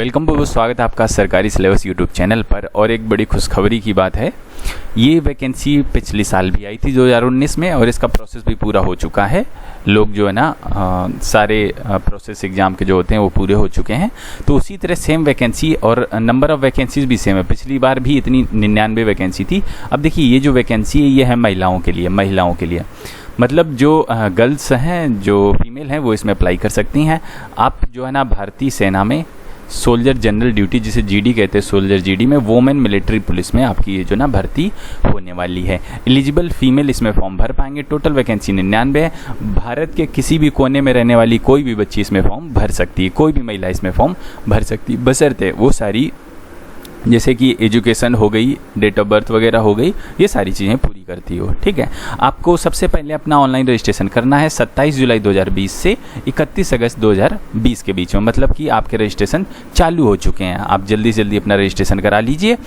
Welcome, बहुत स्वागत है आपका सरकारी सिलेबस यूट्यूब चैनल पर। और एक बड़ी खुशखबरी की बात है, ये वैकेंसी पिछले साल भी आई थी 2019 में और इसका प्रोसेस भी पूरा हो चुका है। लोग जो है ना सारे प्रोसेस एग्ज़ाम के जो होते हैं वो पूरे हो चुके हैं। तो उसी तरह सेम वैकेंसी और नंबर ऑफ़ वैकेंसीज भी सेम है। पिछली बार भी इतनी 99 वैकेंसी थी। अब देखिए ये जो वैकेंसी है ये है महिलाओं के लिए मतलब जो गर्ल्स हैं, जो फीमेल हैं, वो इसमें अप्लाई कर सकती हैं। आप जो है ना भारतीय सेना में सोल्जर जनरल ड्यूटी, जिसे जीडी कहते हैं, सोल्जर जीडी में वोमेन मिलिट्री पुलिस में आपकी ये जो ना भर्ती होने वाली है। एलिजिबल फीमेल इसमें फॉर्म भर पाएंगे। टोटल वैकेंसी 99 है। भारत के किसी भी कोने में रहने वाली कोई भी बच्ची इसमें फॉर्म भर सकती है, कोई भी महिला इसमें फॉर्म भर सकती है, बशर्ते वो सारी जैसे कि एजुकेशन हो गई, डेट ऑफ बर्थ वगैरह हो गई, ये सारी चीज़ें पूरी करती हो। ठीक है, आपको सबसे पहले अपना ऑनलाइन रजिस्ट्रेशन करना है 27 जुलाई 2020 से 31 अगस्त 2020 के बीच में। मतलब कि आपके रजिस्ट्रेशन चालू हो चुके हैं। आप जल्दी से जल्दी अपना रजिस्ट्रेशन करा लीजिए।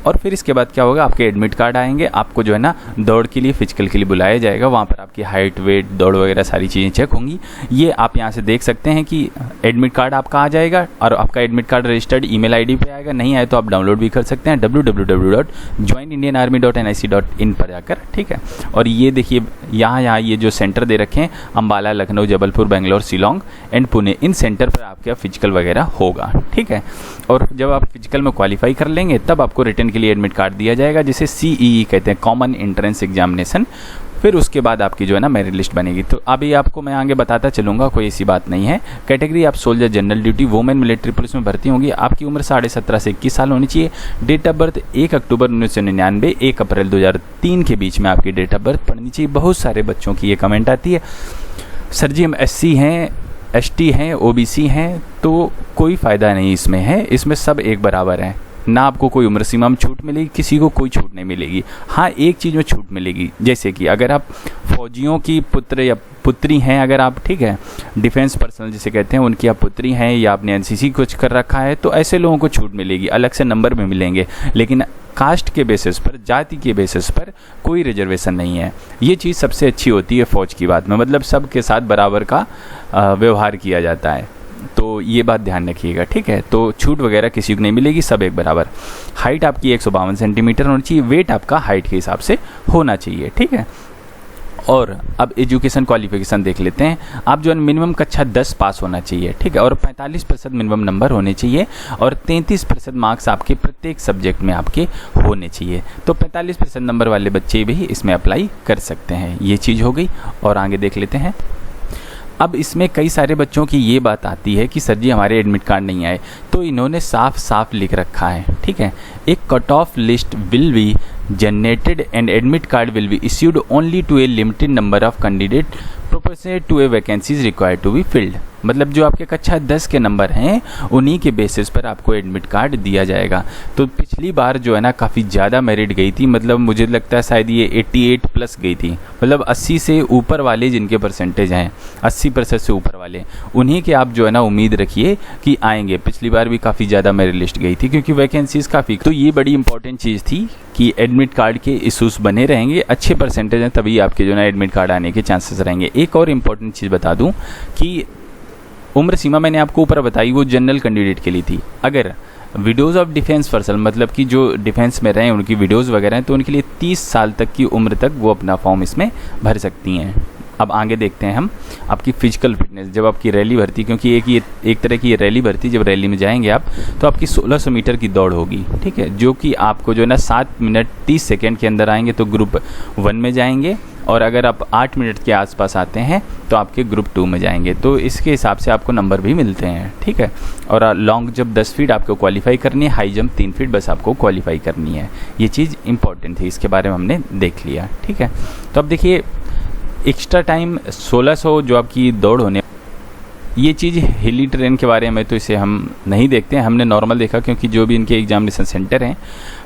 और फिर इसके बाद क्या होगा, आपके एडमिट कार्ड आएंगे। आपको जो है ना दौड़ के लिए, फिजिकल के लिए बुलाया जाएगा। वहाँ पर आपकी हाइट, वेट, दौड़ वगैरह सारी चीज़ें चेक होंगी। ये आप यहाँ से देख सकते हैं कि एडमिट कार्ड आपका आ जाएगा और आपका admit card registered email ID पे आएगा। नहीं आए तो आप डाउनलोड भी कर सकते हैं www.joinindianarmy.nic.in पर जाकर। ठीक है, और ये देखिए यहाँ ये जो सेंटर दे रखे हैं, Ambala, Lucknow, Jabalpur, Bangalore, Shillong and Pune, in centre पर आपका फिजिकल वगैरह होगा। ठीक है, और जब आप फिजिकल में क्वालिफाई कर लेंगे तब आपको रिटर्न के लिए एडमिट कार्ड दिया जाएगा, जिसे CEE कहते हैं, कॉमन एंट्रेंस एग्जामिनेशन। फिर उसके बाद आपकी जो है ना मेरिट लिस्ट बनेगी। तो अभी आपको मैं आगे बताता चलूँगा, कोई ऐसी बात नहीं है। कैटेगरी आप soldier general duty women military police में भर्ती होंगी। आपकी उम्र 17.5 से 21 साल होनी चाहिए। डेट ऑफ बर्थ 1 अक्टूबर 1999, 1 अप्रैल 2003 के बीच में आपकी डेट ऑफ बर्थ पड़नी चाहिए। बहुत सारे बच्चों की ये कमेंट आती है, सर जी हम SC हैं, ST हैं, OBC हैं, तो कोई फ़ायदा नहीं इसमें है। इसमें सब एक बराबर हैं। ना आपको कोई उम्र सीमा में छूट मिलेगी, किसी को कोई छूट नहीं मिलेगी। हाँ, एक चीज़ में छूट मिलेगी, जैसे कि अगर आप फौजियों की पुत्र या पुत्री हैं, अगर आप, ठीक है, डिफेंस पर्सनल जिसे कहते हैं, उनकी आप पुत्री हैं या आपने NCC कुछ कर रखा है, तो ऐसे लोगों को छूट मिलेगी, अलग से नंबर में मिलेंगे। लेकिन कास्ट के बेसिस पर, जाति के बेसिस पर कोई रिजर्वेशन नहीं है। ये चीज़ सबसे अच्छी होती है फ़ौज की बात में, मतलब सबके साथ बराबर का व्यवहार किया जाता है। तो ये बात ध्यान रखिएगा। ठीक है, तो छूट वगैरह किसी को नहीं मिलेगी, सब एक बराबर। हाइट आपकी 152 सेंटीमीटर होनी चाहिए। वेट आपका हाइट के हिसाब से होना चाहिए। ठीक है, और अब एजुकेशन क्वालिफिकेशन देख लेते हैं। आप जो है मिनिमम कक्षा 10 पास होना चाहिए। ठीक है, और 45% मिनिमम नंबर होने चाहिए और 33% मार्क्स आपके प्रत्येक सब्जेक्ट में आपके होने चाहिए। तो 45% नंबर वाले बच्चे भी इसमें अप्लाई कर सकते हैं। ये चीज़ हो गई। और आगे देख लेते हैं। अब इसमें कई सारे बच्चों की ये बात आती है कि सर जी हमारे एडमिट कार्ड नहीं आए। तो इन्होंने साफ साफ लिख रखा है, ठीक है, एक cut off list will be generated and admit card will be issued only to a limited number of candidate proportionate to a vacancies required to be filled. मतलब जो आपके कक्षा 10 के नंबर हैं उन्हीं के बेसिस पर आपको एडमिट कार्ड दिया जाएगा। तो पिछली बार जो है ना काफ़ी ज़्यादा मेरिट गई थी, मतलब मुझे लगता है शायद ये 88 प्लस गई थी। मतलब 80 से ऊपर वाले जिनके परसेंटेज हैं, 80% से ऊपर वाले, उन्हीं के आप जो है ना उम्मीद रखिए कि आएंगे। पिछली बार भी काफ़ी ज़्यादा मेरिट लिस्ट गई थी क्योंकि वैकेंसीज़ काफ़ी। तो ये बड़ी इंपॉर्टेंट चीज़ थी कि एडमिट कार्ड के इशूज़ बने रहेंगे, अच्छे परसेंटेज हैं तभी आपके जो है ना एडमिट कार्ड आने के चांसेस रहेंगे। एक और इम्पॉर्टेंट चीज़ बता दूँ कि उम्र सीमा मैंने आपको ऊपर बताई, वो जनरल कैंडिडेट के लिए थी। अगर विडोज़ ऑफ डिफेंस पर्सन, मतलब कि जो डिफेंस में रहे उनकी विडोज़ वगैरह हैं, तो उनके लिए 30 साल तक की उम्र तक वो अपना फॉर्म इसमें भर सकती हैं। अब आगे देखते हैं हम आपकी फिजिकल फिटनेस। जब आपकी रैली भर्ती, क्योंकि एक तरह की ये रैली भर्ती, जब रैली में जाएंगे आप तो आपकी 1600 मीटर की दौड़ होगी। ठीक है, जो कि आपको जो है ना 7 मिनट 30 सेकेंड के अंदर आएंगे तो ग्रुप 1 में जाएंगे, और अगर आप 8 मिनट के आसपास आते हैं तो आपके ग्रुप 2 में जाएंगे। तो इसके हिसाब से आपको नंबर भी मिलते हैं। ठीक है, और लॉन्ग जंप 10 फीट आपको क्वालिफाई करनी है, हाई जंप 3 फीट बस आपको क्वालिफाई करनी है। ये चीज़ इंपॉर्टेंट थी, इसके बारे में हमने देख लिया। ठीक है, तो अब देखिए एक्स्ट्रा टाइम 1600 जो आपकी दौड़ होने, ये चीज़ हिली ट्रेन के बारे में तो इसे हम नहीं देखते हैं, हमने नॉर्मल देखा क्योंकि जो भी इनके एग्जामिनेशन सेंटर हैं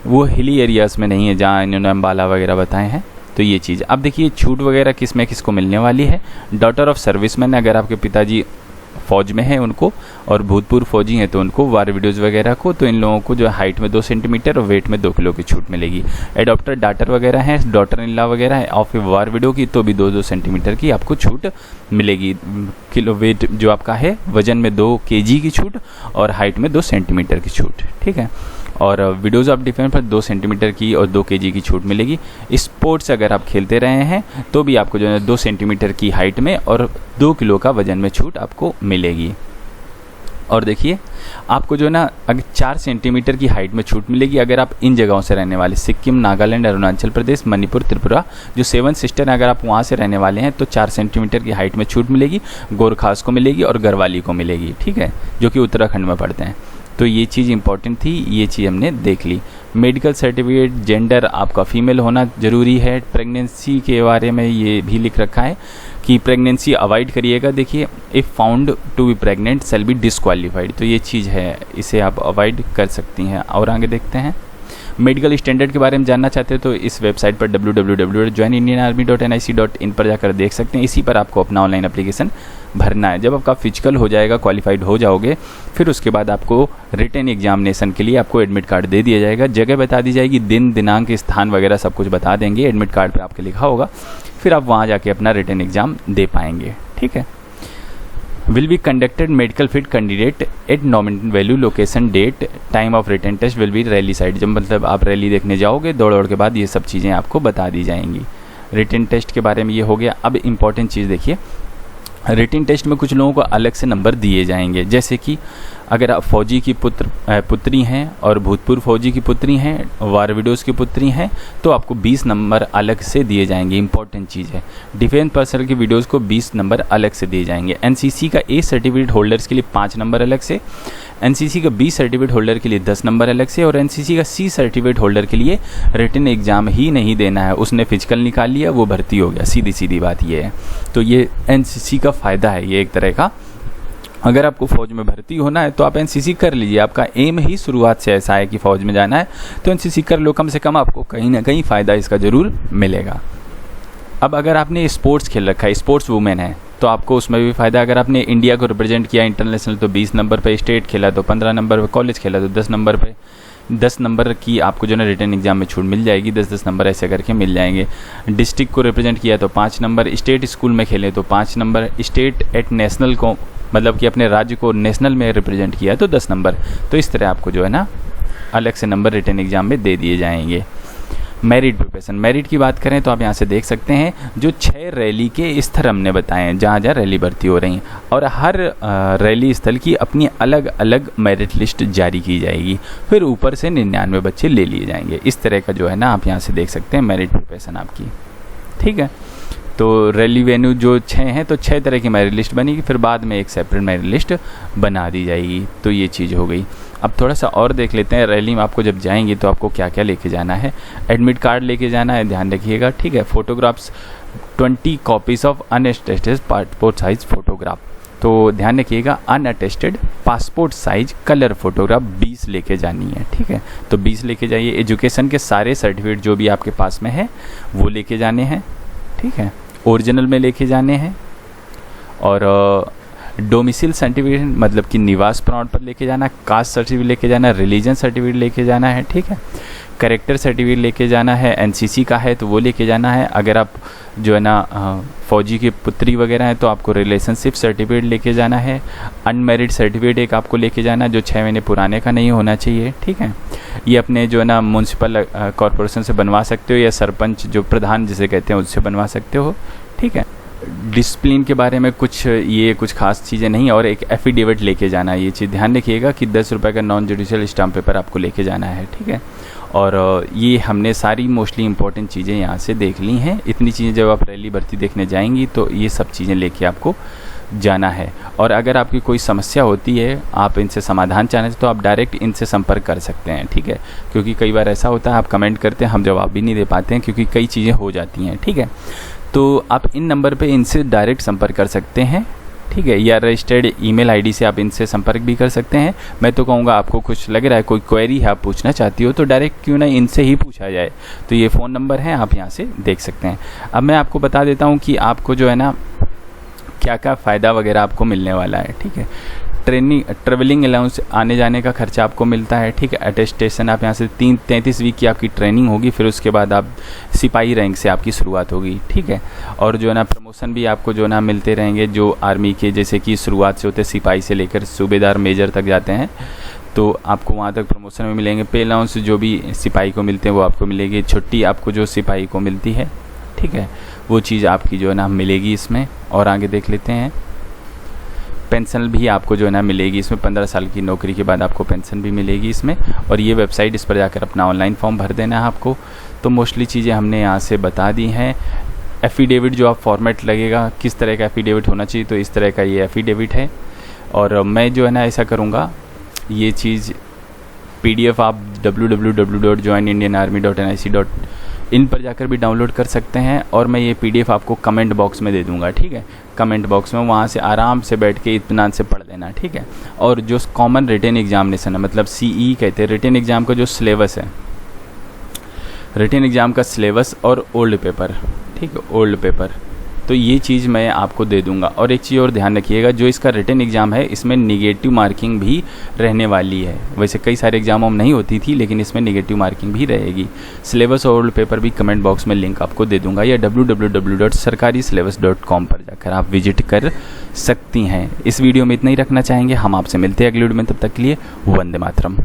वो हिली एरियाज़ में नहीं है, जहाँ इन्होंने अम्बाला वगैरह बताए हैं। तो ये चीज़ अब देखिए छूट वगैरह किसको मिलने वाली है। डॉटर ऑफ सर्विसमैन, अगर आपके पिताजी फ़ौज में हैं उनको, और भूतपूर्व फौजी हैं तो उनको वार वीडियोज़ वगैरह को, तो इन लोगों को जो हाइट में 2 सेंटीमीटर और वेट में 2 किलो की छूट मिलेगी। एडॉप्टर डाटर वगैरह हैं, डॉटर इन लॉ वगैरह है ऑफ वार वीडियो की, तो भी 2-2 सेंटीमीटर की आपको छूट मिलेगी। किलो वेट जो आपका है, वजन में 2 kg की छूट और हाइट में 2 सेंटीमीटर की छूट, ठीक है। और वीडियोज़ ऑफ डिफेंस पर 2 सेंटीमीटर की और 2 kg की छूट मिलेगी। स्पोर्ट्स अगर आप खेलते रहे हैं तो भी आपको जो है 2 सेंटीमीटर की हाइट में और 2 किलो का वजन में छूट आपको मिलेगी। और देखिए आपको जो है ना अगर 4 सेंटीमीटर की हाइट में छूट मिलेगी अगर आप इन जगहों से रहने वाले, सिक्किम, नागालैंड, अरुणाचल प्रदेश, मणिपुर, त्रिपुरा, जो 7 सिस्टर अगर आप वहाँ से रहने वाले हैं तो 4 सेंटीमीटर की हाइट में छूट मिलेगी। गोरखास को मिलेगी और गढ़वाली को मिलेगी, ठीक है, जो कि उत्तराखंड में पड़ते हैं। तो ये चीज़ इंपॉर्टेंट थी, ये चीज़ हमने देख ली। मेडिकल सर्टिफिकेट, जेंडर आपका फीमेल होना ज़रूरी है। प्रेगनेंसी के बारे में ये भी लिख रखा है कि प्रेगनेंसी अवॉइड करिएगा। देखिए if found to be pregnant shall be disqualified, तो ये चीज़ है, इसे आप अवॉइड कर सकती हैं। और आगे देखते हैं, मेडिकल स्टैंडर्ड के बारे में जानना चाहते हैं तो इस वेबसाइट पर www.joinindianarmy.nic.in पर जाकर देख सकते हैं। इसी पर आपको अपना ऑनलाइन एप्लीकेशन भरना है। जब आपका फिजिकल हो जाएगा, क्वालिफाइड हो जाओगे, फिर उसके बाद आपको रिटन एग्जामिनेशन के लिए आपको एडमिट कार्ड दे दिया जाएगा। जगह बता दी जाएगी, दिन, दिनांक, स्थान वगैरह सब कुछ बता देंगे, एडमिट कार्ड पर आपके लिखा होगा। फिर आप वहाँ जाके अपना रिटन एग्ज़ाम दे पाएंगे, ठीक है। will be conducted medical fit candidate at nominated value location date time of written test will be rally site, जब मतलब आप रैली देखने जाओगे दौड़ के बाद ये सब चीज़ें आपको बता दी जाएंगी। रिटन टेस्ट के बारे में ये हो गया। अब इम्पॉर्टेंट चीज़ देखिए, रिटन टेस्ट में कुछ लोगों को अलग से नंबर दिए जाएंगे। जैसे कि अगर आप फौजी की पुत्री हैं और भूतपूर्व फौजी की पुत्री हैं, वार विडोज़ की पुत्री हैं, तो आपको 20 नंबर अलग से दिए जाएंगे। इंपॉर्टेंट चीज़ है, डिफेंस पर्सनल की वीडियोज़ को 20 नंबर अलग से दिए जाएंगे। एनसीसी का ए सर्टिफिकेट होल्डर्स के लिए 5 नंबर अलग से, एनसीसी का बी सर्टिफिकेट होल्डर के लिए 10 नंबर अलग से, और एनसीसी का सी सर्टिफिकेट होल्डर के लिए रिटन एग्जाम ही नहीं देना है, उसने फिजिकल निकाल लिया, वो भर्ती हो गया। सीधी सीधी बात ये है। तो ये एनसीसी का फ़ायदा है, ये एक तरह का। अगर आपको फ़ौज में भर्ती होना है तो आप एनसीसी कर लीजिए। आपका एम ही शुरुआत से ऐसा है कि फ़ौज में जाना है, तो एनसीसी कर लो, कम से कम आपको कहीं ना कहीं फ़ायदा इसका ज़रूर मिलेगा। अब अगर आपने स्पोर्ट्स खेल रखा है, स्पोर्ट्स वूमेन है, तो आपको उसमें भी फ़ायदा। अगर आपने इंडिया को रिप्रेजेंट किया इंटरनेशनल तो 20 नंबर पे, स्टेट खेला तो 15 नंबर पे, कॉलेज खेला तो 10 नंबर पे, 10 नंबर की आपको जो है रिटन एग्जाम में छूट मिल जाएगी। 10-10 नंबर ऐसे करके मिल जाएंगे। डिस्ट्रिक्ट को रिप्रेजेंट किया तो 5 नंबर, स्टेट स्कूल में खेले तो 5 नंबर, स्टेट एट नेशनल को मतलब कि अपने राज्य को नेशनल में रिप्रेजेंट किया तो 10 नंबर। तो इस तरह आपको जो है ना अलग से नंबर रिटन एग्जाम में दे दिए जाएंगे। मेरिट प्रिपरेशन, मेरिट की बात करें तो आप यहाँ से देख सकते हैं जो 6 रैली के स्तर हमने बताए हैं जहाँ जहाँ रैली भर्ती हो रही हैं, और हर रैली स्थल की अपनी अलग अलग मेरिट लिस्ट जारी की जाएगी। फिर ऊपर से 99 बच्चे ले लिए जाएंगे। इस तरह का जो है ना आप यहाँ से देख सकते हैं मेरिट प्रिपरेशन आपकी, ठीक है। तो रैली वेन्यू जो 6 हैं तो 6 तरह की मेरिट लिस्ट बनेगी, फिर बाद में एक सेपरेट मेरिट लिस्ट बना दी जाएगी। तो ये चीज़ हो गई। अब थोड़ा सा और देख लेते हैं, रैली में आपको जब जाएंगे तो आपको क्या क्या लेके जाना है। एडमिट कार्ड लेके जाना है, ध्यान रखिएगा, ठीक है। Photographs 20 copies of unattested passport size photograph, तो ध्यान रखिएगा unattested passport size colour photograph 20 लेके जानी है, ठीक है। तो 20 लेके जाइए। एजुकेशन के सारे सर्टिफिकेट जो भी आपके पास में है वो लेके जाने हैं, ठीक है, ओरिजिनल में लेके जाने हैं। और डोमिसाइल सर्टिफिकेट मतलब कि निवास प्रमाण पत्र लेके जाना है, कास्ट सर्टिफिकेट लेके जाना है, रिलीजन सर्टिफिकेट लेके जाना है, ठीक है। कैरेक्टर सर्टिफिकेट लेके जाना है, एनसीसी का है तो वो लेके जाना है। अगर आप जो है ना फौजी की पुत्री वगैरह हैं तो आपको रिलेशनशिप सर्टिफिकेट लेके जाना है। अनमेरिड सर्टिफिकेट एक आपको लेके जाना है जो 6 महीने पुराने का नहीं होना चाहिए, ठीक है। ये अपने जो है ना म्यूनसिपल कॉरपोरेशन से बनवा सकते हो, या सरपंच जो प्रधान जिसे कहते हैं उससे बनवा सकते हो, ठीक है। डिसिप्लिन के बारे में कुछ खास चीज़ें नहीं, और एक एफिडेविट लेके जाना है। ये चीज़ ध्यान रखिएगा कि 10 रुपये का नॉन जुडिशियल स्टाम्प पेपर आपको लेके जाना है, ठीक है। और ये हमने सारी मोस्टली इंपॉर्टेंट चीज़ें यहाँ से देख ली हैं। इतनी चीज़ें जब आप रैली भर्ती देखने जाएंगी तो ये सब चीज़ें लेके आपको जाना है। और अगर आपकी कोई समस्या होती है, आप इनसे समाधान चाहते हैं तो आप डायरेक्ट इनसे संपर्क कर सकते हैं, ठीक है। क्योंकि कई बार ऐसा होता है आप कमेंट करते हैं, हम जवाब भी नहीं दे पाते हैं क्योंकि कई चीज़ें हो जाती हैं, ठीक है। तो आप इन नंबर पे इनसे डायरेक्ट संपर्क कर सकते हैं, ठीक है, या रजिस्टर्ड ईमेल आईडी से आप इनसे संपर्क भी कर सकते हैं। मैं तो कहूँगा आपको कुछ लग रहा है, कोई क्वेरी है आप पूछना चाहती हो तो डायरेक्ट क्यों ना इनसे ही पूछा जाए। तो ये फ़ोन नंबर है, आप यहाँ से देख सकते हैं। अब मैं आपको बता देता हूँ कि आपको जो है ना क्या क्या फ़ायदा वगैरह आपको मिलने वाला है। ठीक है, ट्रेवलिंग अलाउंस, आने जाने का खर्चा आपको मिलता है। ठीक है, अटेस्टेशन, आप यहाँ से 33 वीक की आपकी ट्रेनिंग होगी, फिर उसके बाद आप सिपाही रैंक से आपकी शुरुआत होगी। ठीक है, और जो है ना प्रमोशन भी आपको जो है ना मिलते रहेंगे, जो आर्मी के जैसे कि शुरुआत से होते सिपाही से लेकर सूबेदार मेजर तक जाते हैं, तो आपको वहाँ तक प्रमोशन में मिलेंगे। पे अलाउंस जो भी सिपाही को मिलते हैं वो आपको मिलेगी। छुट्टी आपको जो सिपाही को मिलती है, ठीक है, वो चीज़ आपकी जो है ना मिलेगी इसमें। और आगे देख लेते हैं, पेंशन भी आपको जो है ना मिलेगी इसमें। 15 साल की नौकरी के बाद आपको पेंशन भी मिलेगी इसमें। और ये वेबसाइट, इस पर जाकर अपना ऑनलाइन फॉर्म भर देना है आपको। तो मोस्टली चीज़ें हमने यहाँ से बता दी हैं। एफिडेविट जो आप फॉर्मेट लगेगा, किस तरह का एफिडेविट होना चाहिए, तो इस तरह का ये एफिडेविट है। और मैं जो है ना ऐसा करूँगा, ये चीज़ PDF आप www.joinindianarmy.nic.in पर जाकर भी डाउनलोड कर सकते हैं। और मैं ये PDF आपको कमेंट बॉक्स में दे दूंगा। ठीक है, कमेंट बॉक्स में, वहाँ से आराम से बैठ के इत्मीनान से पढ़ लेना। ठीक है, और जो कॉमन रिटन एग्जामिनेशन है, मतलब CE कहते हैं, रिटन एग्ज़ाम का जो सिलेबस है, रिटन एग्ज़ाम का सिलेबस और ओल्ड पेपर, ठीक है, ओल्ड पेपर, तो ये चीज़ मैं आपको दे दूंगा। और एक चीज़ और ध्यान रखिएगा, जो इसका रिटन एग्ज़ाम है इसमें निगेटिव मार्किंग भी रहने वाली है। वैसे कई सारे एग्जामों में नहीं होती थी, लेकिन इसमें निगेटिव मार्किंग भी रहेगी। सिलेबस और ओल्ड पेपर भी कमेंट बॉक्स में लिंक आपको दे दूंगा, या www.sarkarisyllabus.com पर जाकर आप विजिट कर सकती हैं। इस वीडियो में इतना ही रखना चाहेंगे। हम आपसे मिलते हैं अगले वीडियो में, तब तक के लिए वंदे मातरम।